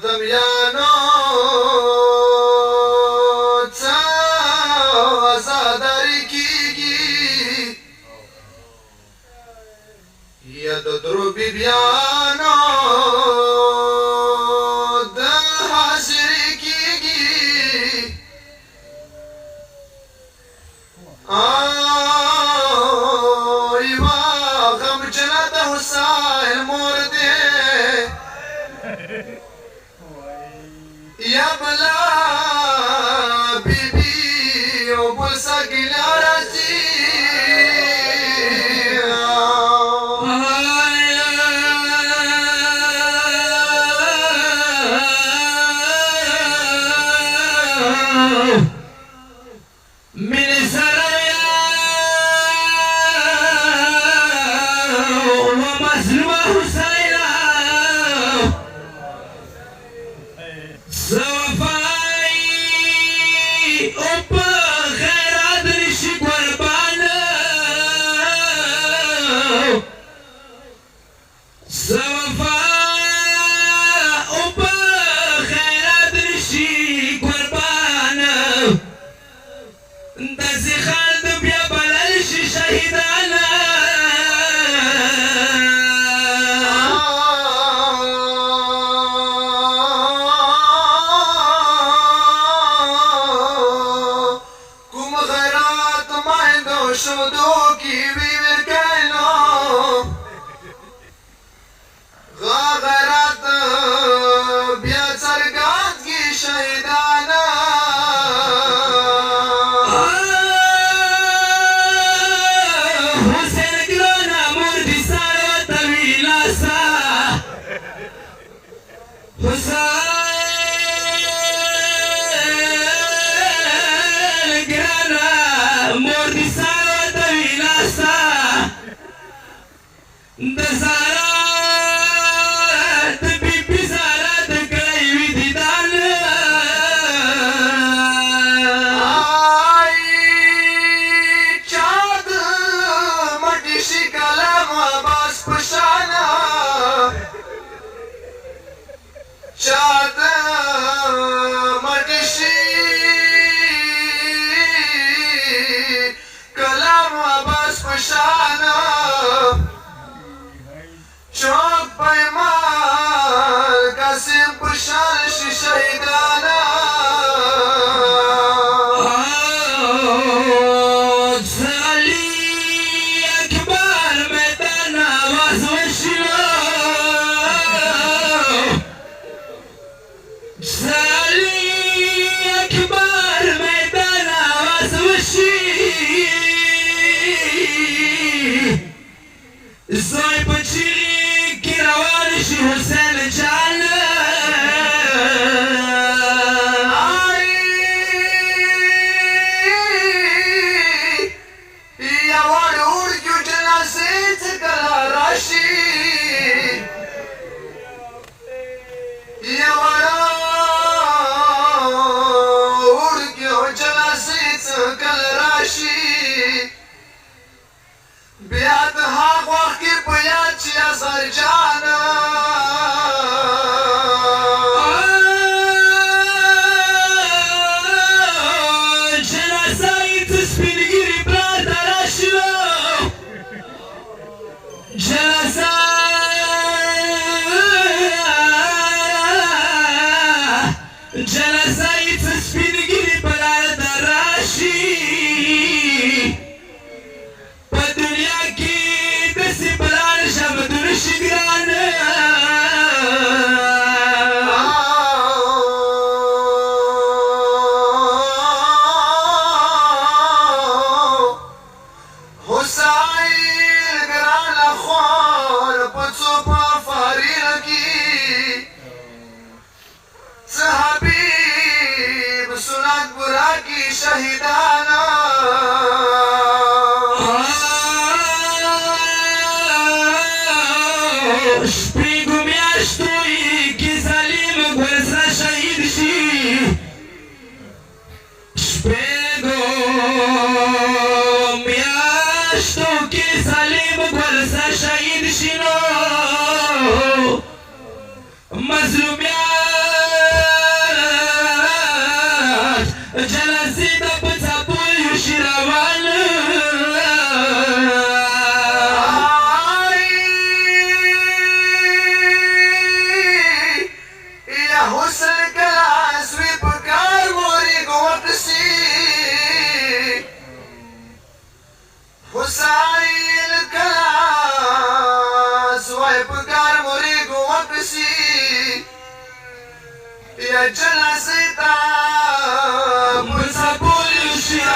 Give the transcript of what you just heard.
ماتمیانو څه ازاداري کیږي یا د درو بیبیانو د حاضري کیږي یوه غمجنه د حسین مور دی یا بلا بیبي او بل سګیلا راځي شودو کی وی ورکلو غغرات بیا څرګات کی شهیدانا حسین ګلونا مردی سارو طویلا سا حسین ګلونا مردی سارو د زارا د بیبي زارا د کړی وي دیدان چا د مټي شي کلام عباس په شانه چا د مټي شي کلام عباس په شانه چوک پیمال قاسم پشان شي شهیدانا علی اکبر میدان آواز وشلو علی اکبر میدان آواز وشي زوی پچی حسین جان یا وړ اورګو جنازې ته کله راشي یا وړ اورګو جنازې ته کله راشي بیا د هغه وخت کې په یاد چې اثر جانا جلسه څه سپینګری په لار د راشي په دنیا کې داسې بلان شه به درشي ګرانه حسین ګرانه خوار په څو په فارغ کې حبیب سنت برا کی شهیدانا شپیگو میاشتوی کی ظالم گرسا شهید شی شپیگو میاشتو کی ظالم گرسا شهید شی نو مظلومیان حسين الكاس ويبقى مريق وقسي يا جلسيتا مسابول الشيء